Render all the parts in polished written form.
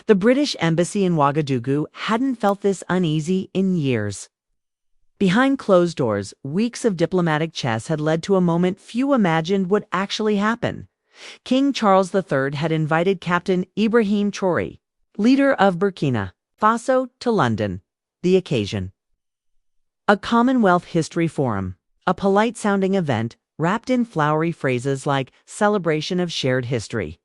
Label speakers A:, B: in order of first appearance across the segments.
A: The British embassy in Ouagadougou hadn't felt this uneasy in years. Behind closed doors, weeks of diplomatic chess had led to a moment few imagined would actually happen. King Charles III had invited Captain Ibrahim Traoré, leader of Burkina Faso, to London. The occasion: a Commonwealth History Forum, a polite-sounding event wrapped in flowery phrases like celebration of shared history.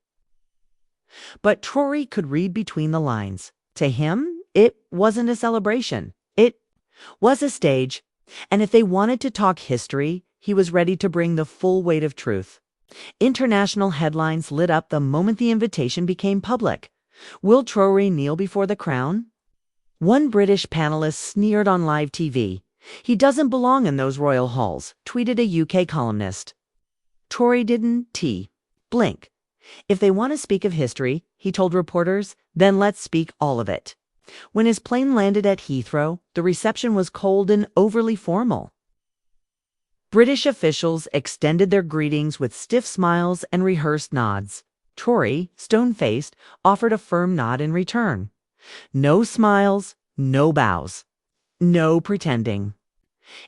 A: But Traoré could read between the lines. To him, it wasn't a celebration. It was a stage, and if they wanted to talk history, he was ready to bring the full weight of truth. International headlines lit up the moment the invitation became public. Will Traoré kneel before the crown? One British panelist sneered on live TV. He doesn't belong in those royal halls, tweeted a UK columnist. Traoré didn't blink. If they want to speak of history, he told reporters, then let's speak all of it. When his plane landed at Heathrow, the reception was cold and overly formal. British officials extended their greetings with stiff smiles and rehearsed nods. Traoré, stone-faced, offered a firm nod in return. No smiles, no bows, no pretending.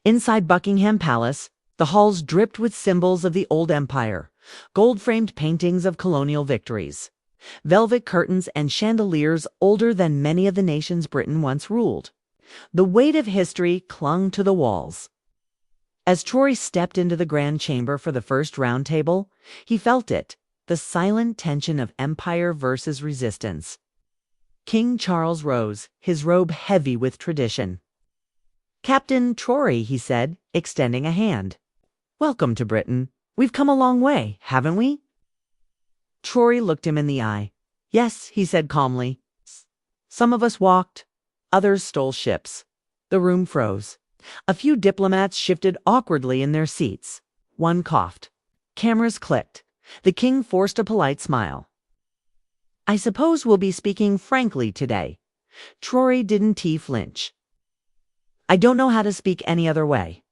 A: Inside Buckingham Palace, the halls dripped with symbols of the old empire, gold-framed paintings of colonial victories, velvet curtains and chandeliers older than many of the nations Britain once ruled. The weight of history clung to the walls. As Traoré stepped into the grand chamber for the first round table, he felt it, the silent tension of empire versus resistance. King Charles rose, his robe heavy with tradition. "Captain Traoré," he said, extending a hand. "Welcome to Britain. We've come a long way, haven't we?" Traoré looked him in the eye. "Yes," he said calmly. "Some of us walked, others stole ships." The room froze. A few diplomats shifted awkwardly in their seats. One coughed. Cameras clicked. The king forced a polite smile. "I suppose we'll be speaking frankly today." Traoré didn't flinch. "I don't know how to speak any other way."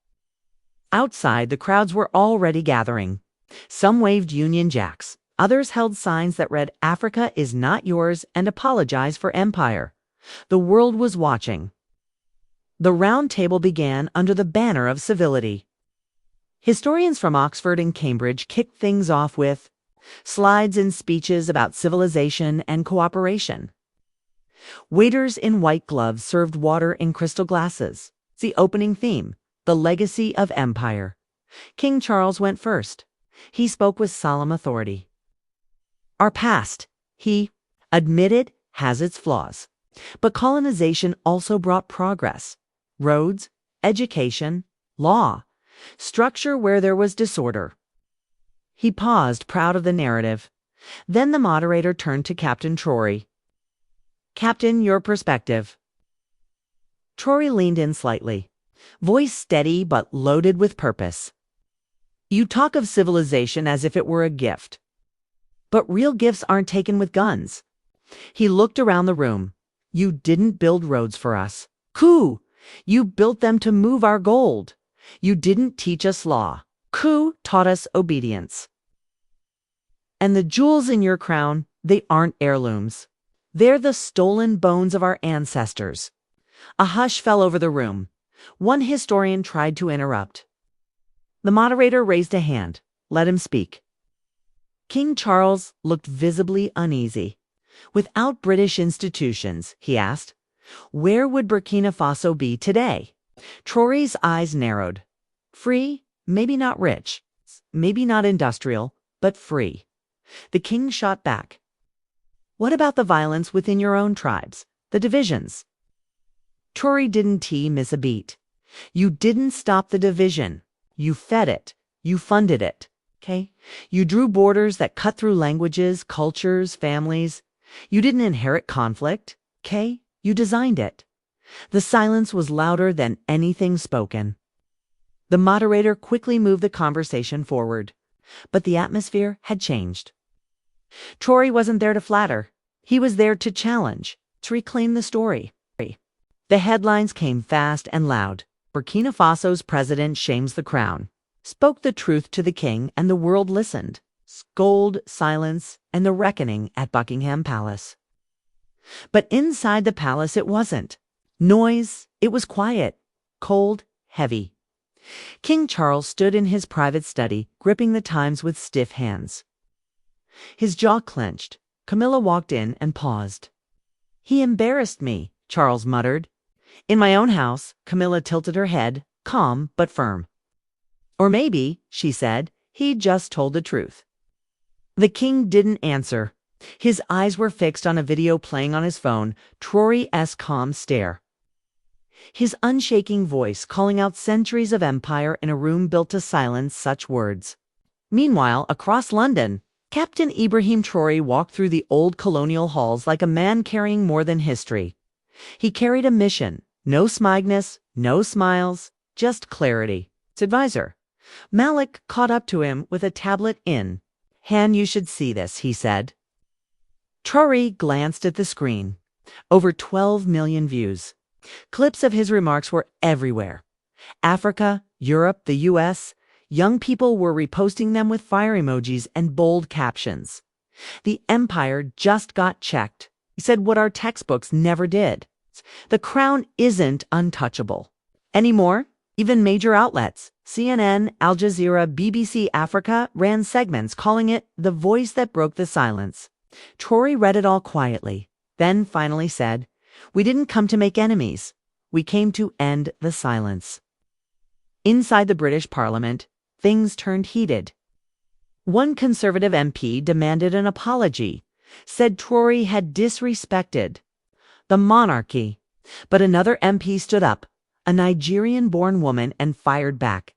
A: Outside, the crowds were already gathering. Some waved Union Jacks. Others held signs that read, "Africa is not yours and apologize for empire." The world was watching. The round table began under the banner of civility. Historians from Oxford and Cambridge kicked things off with slides and speeches about civilization and cooperation. Waiters in white gloves served water in crystal glasses. The opening theme, the legacy of empire. King Charles went first. He spoke with solemn authority. "Our past," he admitted, "has its flaws. But colonization also brought progress. Roads, education, law, structure where there was disorder." He paused, proud of the narrative. Then the moderator turned to Captain Traoré. "Captain, your perspective." Traoré leaned in slightly, voice steady but loaded with purpose. "You talk of civilization as if it were a gift. But real gifts aren't taken with guns." He looked around the room. "You didn't build roads for us. Coup! You built them to move our gold. You didn't teach us law. Coup taught us obedience. And the jewels in your crown, they aren't heirlooms. They're the stolen bones of our ancestors." A hush fell over the room. One historian tried to interrupt. The moderator raised a hand. Let him speak. King Charles looked visibly uneasy. "Without British institutions," he asked, "where would Burkina Faso be today?" Traoré's eyes narrowed. "Free, maybe not rich, maybe not industrial, but free." The king shot back. "What about the violence within your own tribes, the divisions?" Traoré didn't miss a beat. "You didn't stop the division. You fed it. You funded it. Okay? You drew borders that cut through languages, cultures, families. You didn't inherit conflict. Okay? You designed it." The silence was louder than anything spoken. The moderator quickly moved the conversation forward. But the atmosphere had changed. Traoré wasn't there to flatter. He was there to challenge, to reclaim the story. The headlines came fast and loud. "Burkina Faso's president shames the crown," spoke the truth to the king, and the world listened. Gold, silence, and the reckoning at Buckingham Palace. But inside the palace it wasn't. Noise, it was quiet, cold, heavy. King Charles stood in his private study, gripping the Times with stiff hands. His jaw clenched. Camilla walked in and paused. "He embarrassed me," Charles muttered. "In my own house," Camilla tilted her head, calm but firm. "Or maybe," she said, "he just told the truth." The king didn't answer. His eyes were fixed on a video playing on his phone, Traore's calm stare. His unshaking voice calling out centuries of empire in a room built to silence such words. Meanwhile, across London, Captain Ibrahim Traoré walked through the old colonial halls like a man carrying more than history. He carried a mission, no smugness, no smiles, just clarity. His advisor, Malik, caught up to him with a tablet in. "Han, you should see this," he said. Traoré glanced at the screen. Over 12 million views. Clips of his remarks were everywhere. Africa, Europe, the US. Young people were reposting them with fire emojis and bold captions. The empire just got checked. He said what our textbooks never did. The crown isn't untouchable. Anymore, even major outlets, CNN, Al Jazeera, BBC Africa, ran segments calling it the voice that broke the silence. Traoré read it all quietly, then finally said, "We didn't come to make enemies. We came to end the silence." Inside the British Parliament, things turned heated. One Conservative MP demanded an apology, said Traoré had disrespected the monarchy. But another MP stood up, a Nigerian-born woman, and fired back.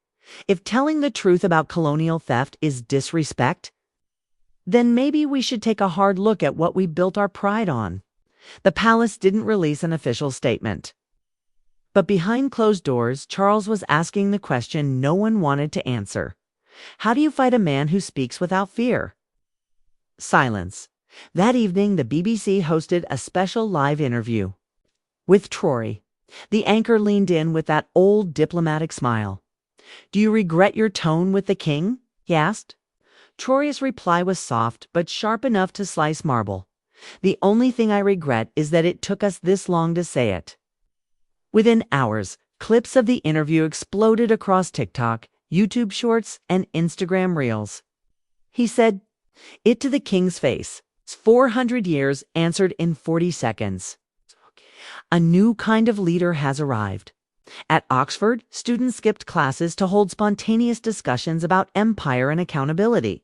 A: If telling the truth about colonial theft is disrespect, then maybe we should take a hard look at what we built our pride on. The palace didn't release an official statement. But behind closed doors, Charles was asking the question no one wanted to answer. How do you fight a man who speaks without fear? Silence. That evening, the BBC hosted a special live interview with Traoré. The anchor leaned in with that old diplomatic smile. "Do you regret your tone with the king?" he asked. Traoré's reply was soft but sharp enough to slice marble. "The only thing I regret is that it took us this long to say it." Within hours, clips of the interview exploded across TikTok, YouTube Shorts, and Instagram Reels. He said it to the king's face. 400 years answered in 40 seconds. A new kind of leader has arrived. At Oxford, students skipped classes to hold spontaneous discussions about empire and accountability.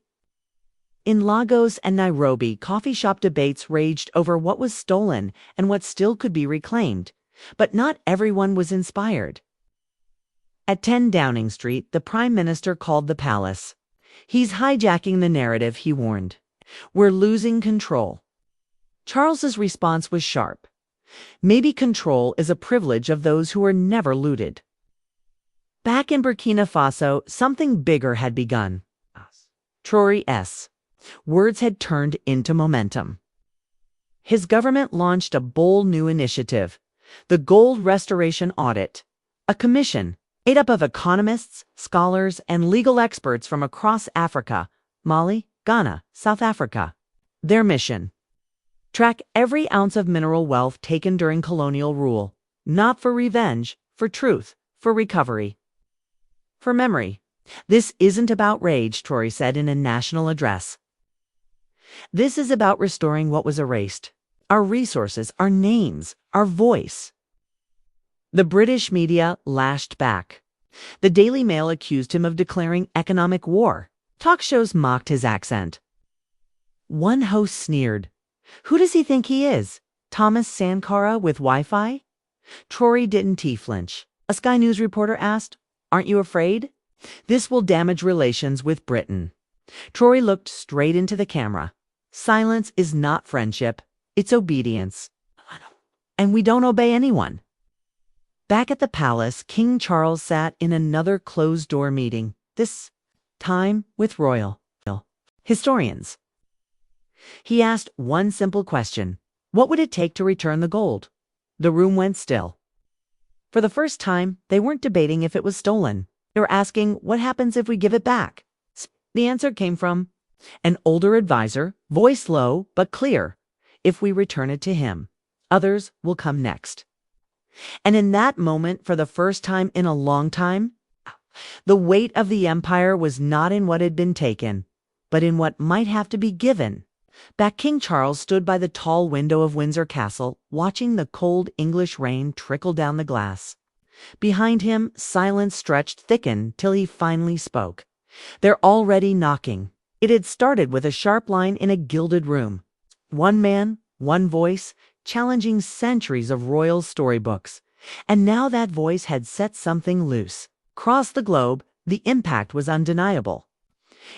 A: In Lagos and Nairobi, coffee shop debates raged over what was stolen and what still could be reclaimed. But not everyone was inspired. At 10 Downing Street, the Prime Minister called the palace. "He's hijacking the narrative," he warned. "We're losing control." Charles's response was sharp. "Maybe control is a privilege of those who are never looted." Back in Burkina Faso, something bigger had begun. Traoré's words had turned into momentum. His government launched a bold new initiative, the Gold Restoration Audit, a commission made up of economists, scholars, and legal experts from across Africa, Mali, Ghana, South Africa. Their mission: track every ounce of mineral wealth taken during colonial rule, not for revenge, for truth, for recovery, for memory. "This isn't about rage," Traoré said in a national address. "This is about restoring what was erased. Our resources, our names, our voice." The British media lashed back. The Daily Mail accused him of declaring economic war. Talk shows mocked his accent. One host sneered. "Who does he think he is? Thomas Sankara with Wi-Fi?" Traoré didn't flinch. A Sky News reporter asked, "Aren't you afraid? This will damage relations with Britain." Traoré looked straight into the camera. "Silence is not friendship. It's obedience. And we don't obey anyone." Back at the palace, King Charles sat in another closed-door meeting, this time with royal historians. He asked one simple question: what would it take to return the gold? The room went still. For the first time, they weren't debating if it was stolen. They were asking, what happens if we give it back? The answer came from an older advisor, voice low but clear: if we return it to him. Others will come next. And in that moment, for the first time in a long time, the weight of the empire was not in what had been taken, but in what might have to be given. Back King Charles stood by the tall window of Windsor Castle, watching the cold English rain trickle down the glass. Behind him, silence stretched thicken till he finally spoke. "They're already knocking." It had started with a sharp line in a gilded room. One man, one voice, challenging centuries of royal storybooks. And now that voice had set something loose. Across the globe, the impact was undeniable.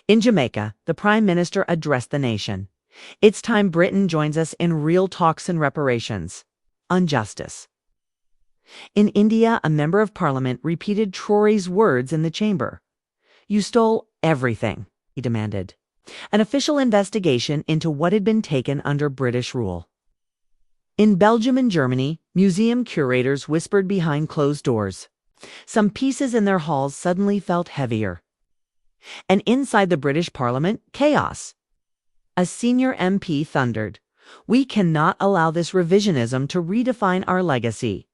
A: In Jamaica, the Prime Minister addressed the nation. "It's time Britain joins us in real talks and reparations. On justice." In India, a member of parliament repeated Traore's words in the chamber. "You stole everything," he demanded. An official investigation into what had been taken under British rule. In Belgium and Germany, museum curators whispered behind closed doors. Some pieces in their halls suddenly felt heavier. And inside the British Parliament, chaos. A senior MP thundered, "We cannot allow this revisionism to redefine our legacy.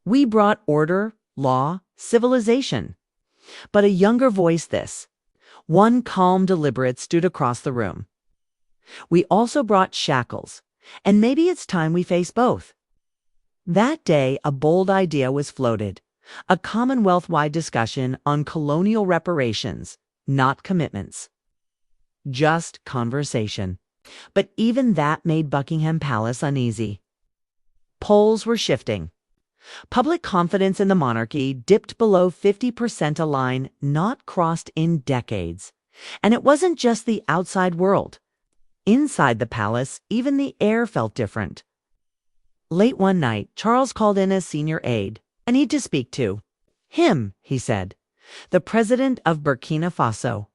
A: We brought order, law, civilization." But a younger voice this. One calm, deliberate stood across the room. "We also brought shackles, and maybe it's time we face both." That day, a bold idea was floated. A Commonwealth-wide discussion on colonial reparations, not commitments. Just conversation. But even that made Buckingham Palace uneasy. Polls were shifting. Public confidence in the monarchy dipped below 50%, a line not crossed in decades. And it wasn't just the outside world. Inside the palace, even the air felt different. Late one night, Charles called in a senior aide. "I need to speak to him," he said. "The president of Burkina Faso."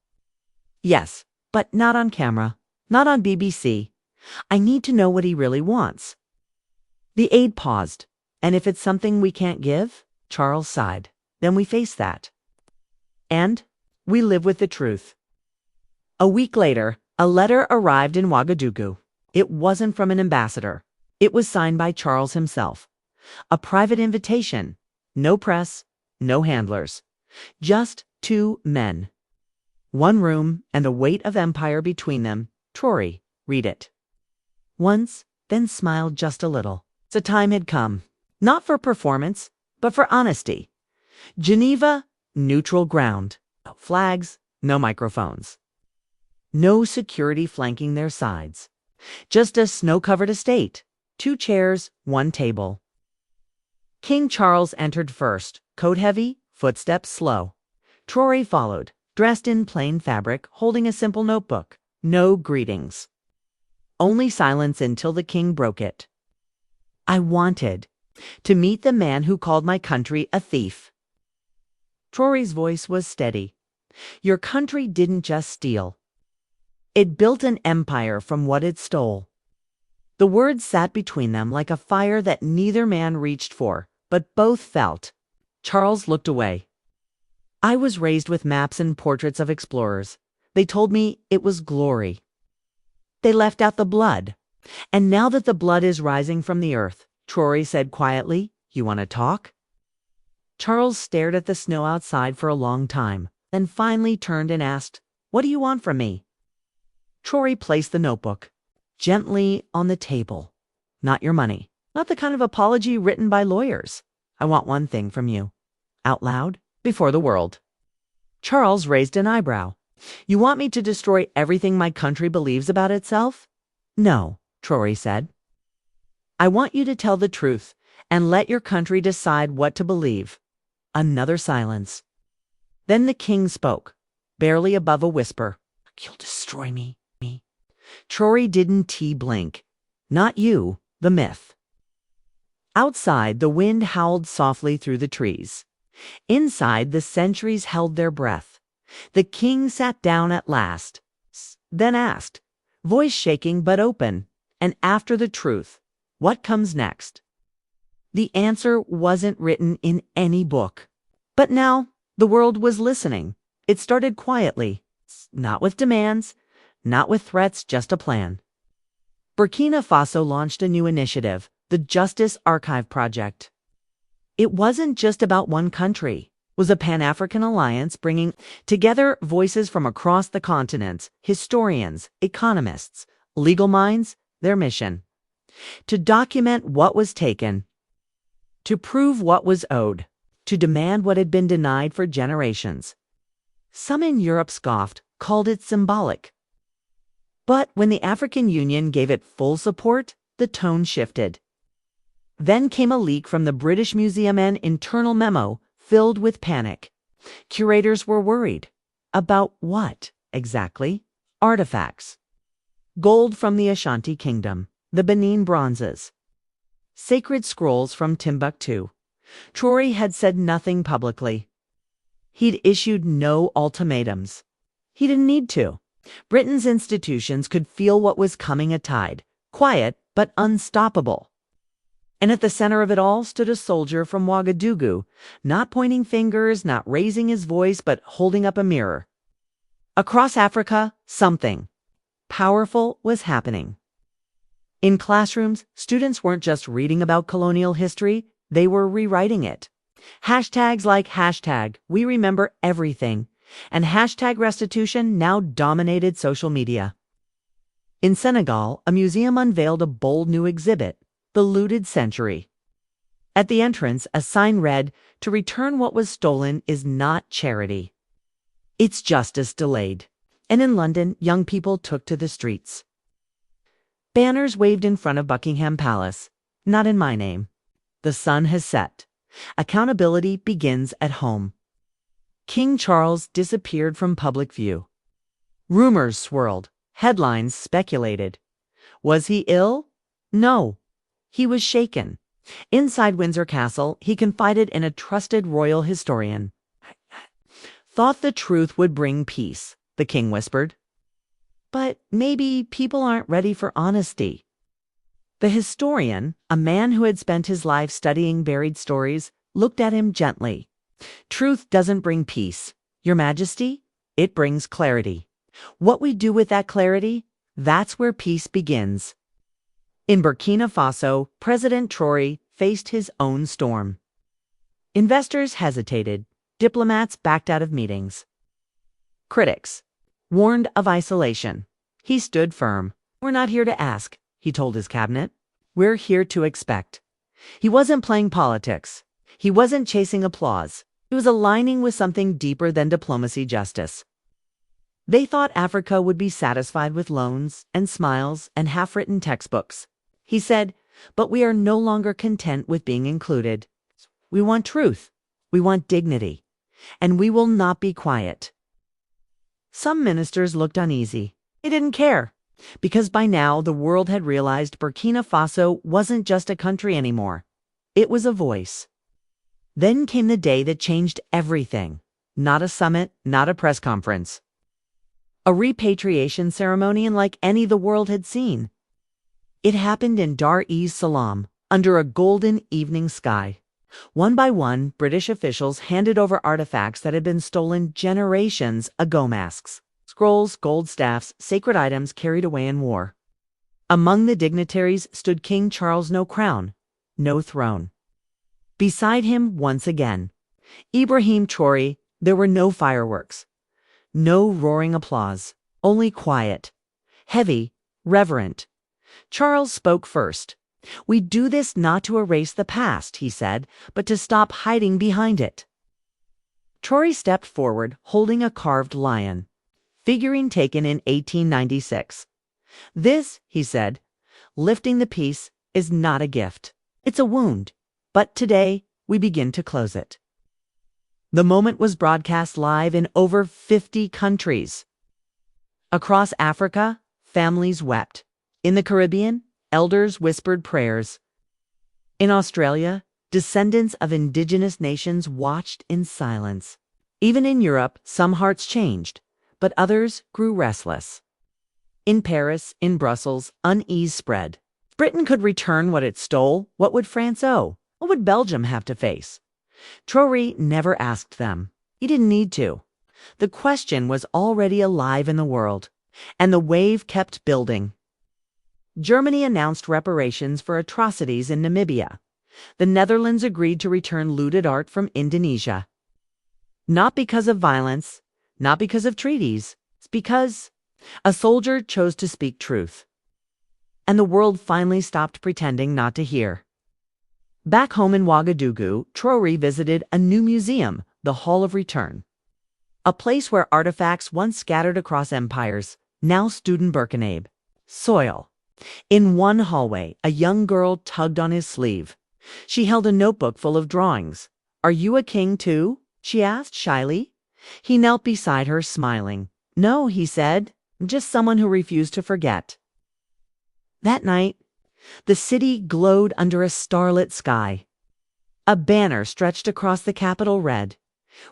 A: "Yes, but not on camera, not on BBC. I need to know what he really wants." The aide paused. "And if it's something we can't give?" Charles sighed. "Then we face that. And we live with the truth." A week later, a letter arrived in Ouagadougou. It wasn't from an ambassador. It was signed by Charles himself. A private invitation. No press, no handlers. Just two men. One room and the weight of empire between them. Traore, read it. Once, then smiled just a little. The time had come. Not for performance, but for honesty. Geneva, neutral ground. No flags, no microphones. No security flanking their sides. Just a snow-covered estate. 2 chairs, 1 table. King Charles entered first, coat heavy, footsteps slow. Traore followed, dressed in plain fabric, holding a simple notebook. No greetings. Only silence until the king broke it. "I wanted to meet the man who called my country a thief." Traore's voice was steady. "Your country didn't just steal. It built an empire from what it stole." The words sat between them like a fire that neither man reached for, but both felt. Charles looked away. "I was raised with maps and portraits of explorers. They told me it was glory. They left out the blood. And now that the blood is rising from the earth," Traore said quietly, "you want to talk?" Charles stared at the snow outside for a long time, then finally turned and asked, "What do you want from me?" Traore placed the notebook gently on the table. "Not your money. Not the kind of apology written by lawyers. I want one thing from you. Out loud, before the world." Charles raised an eyebrow. "You want me to destroy everything my country believes about itself?" "No," Traore said. "I want you to tell the truth and let your country decide what to believe." Another silence. Then the king spoke, barely above a whisper. "You'll destroy me." Traore didn't blink. "Not you, the myth." Outside, the wind howled softly through the trees. Inside, the centuries held their breath. The king sat down at last, then asked, voice shaking but open, "And after the truth, what comes next?" The answer wasn't written in any book. But now, the world was listening. It started quietly, not with demands, not with threats, just a plan. Burkina Faso launched a new initiative, the Justice Archive Project. It wasn't just about one country. It was a Pan-African alliance bringing together voices from across the continent, historians, economists, legal minds, their mission. To document what was taken, to prove what was owed, to demand what had been denied for generations. Some in Europe scoffed, called it symbolic. But when the African Union gave it full support, the tone shifted. Then came a leak from the British Museum, an internal memo filled with panic. Curators were worried. About what, exactly? Artifacts. Gold from the Ashanti Kingdom, the Benin bronzes. Sacred scrolls from Timbuktu. Traore had said nothing publicly. He'd issued no ultimatums. He didn't need to. Britain's institutions could feel what was coming, a tide, quiet but unstoppable. And at the center of it all stood a soldier from Ouagadougou, not pointing fingers, not raising his voice, but holding up a mirror. Across Africa, something powerful was happening. In classrooms, students weren't just reading about colonial history, they were rewriting it. Hashtags like #We remember everything and #restitution now dominated social media. In Senegal, a museum unveiled a bold new exhibit, The Looted Century. At the entrance, a sign read, "To return what was stolen is not charity. It's justice delayed." And in London, young people took to the streets. Banners waved in front of Buckingham Palace. "Not in my name. The sun has set. Accountability begins at home." King Charles disappeared from public view. Rumors swirled. Headlines speculated. Was he ill? No. He was shaken. Inside Windsor Castle, he confided in a trusted royal historian. "Thought the truth would bring peace," the king whispered. "But maybe people aren't ready for honesty." The historian, a man who had spent his life studying buried stories, looked at him gently. "Truth doesn't bring peace, Your Majesty. It brings clarity. What we do with that clarity, that's where peace begins." In Burkina Faso, President Traore faced his own storm. Investors hesitated. Diplomats backed out of meetings. Critics warned of isolation. He stood firm. "We're not here to ask," he told his cabinet. "We're here to expect." He wasn't playing politics. He wasn't chasing applause. He was aligning with something deeper than diplomacy, justice. They thought Africa would be satisfied with loans and smiles and half-written textbooks. He said, "But we are no longer content with being included. We want truth. We want dignity. And we will not be quiet." Some ministers looked uneasy. They didn't care, because by now the world had realized Burkina Faso wasn't just a country anymore. It was a voice. Then came the day that changed everything. Not a summit, not a press conference. A repatriation ceremony unlike any the world had seen. It happened in Dar es Salaam, under a golden evening sky. One by one, British officials handed over artifacts that had been stolen generations ago: masks, scrolls, gold staffs, sacred items carried away in war. Among the dignitaries stood King Charles, no crown, no throne. Beside him, once again, Ibrahim Traoré. There were no fireworks, no roaring applause, only quiet, heavy, reverent. Charles spoke first. "We do this not to erase the past," he said, "but to stop hiding behind it." Traoré stepped forward, holding a carved lion, figurine taken in 1896. "This," he said, lifting the piece, "is not a gift. It's a wound. But today, we begin to close it." The moment was broadcast live in over 50 countries. Across Africa, families wept. In the Caribbean, elders whispered prayers. In Australia, descendants of indigenous nations watched in silence. Even in Europe, some hearts changed, but others grew restless. In Paris, in Brussels, unease spread. Britain could return what it stole. What would France owe? What would Belgium have to face? Traoré never asked them. He didn't need to. The question was already alive in the world, and the wave kept building. Germany announced reparations for atrocities in Namibia. The Netherlands agreed to return looted art from Indonesia. Not because of violence, not because of treaties, it's because a soldier chose to speak truth. And the world finally stopped pretending not to hear. Back home in Ouagadougou, Traore visited a new museum, the Hall of Return. A place where artifacts once scattered across empires now stood in Burkina soil. In one hallway, a young girl tugged on his sleeve. She held a notebook full of drawings. "Are you a king too?" she asked shyly. He knelt beside her, smiling. "No," he said, "just someone who refused to forget." That night, the city glowed under a starlit sky. A banner stretched across the capital read,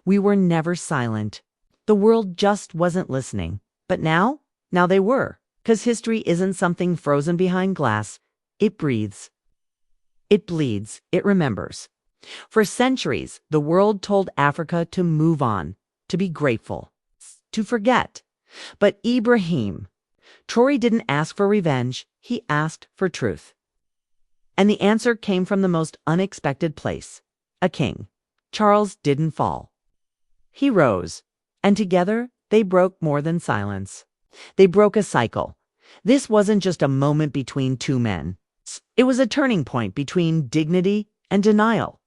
A: "We were never silent." The world just wasn't listening. But now they were. 'Cause history isn't something frozen behind glass. It breathes. It bleeds. It remembers. For centuries, the world told Africa to move on, to be grateful, to forget. But Ibrahim Traoré didn't ask for revenge. He asked for truth. And the answer came from the most unexpected place. A king. Charles didn't fall. He rose. And together, they broke more than silence. They broke a cycle. This wasn't just a moment between two men. It was a turning point between dignity and denial.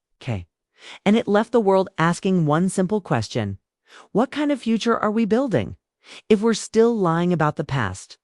A: And it left the world asking one simple question. What kind of future are we building if we're still lying about the past?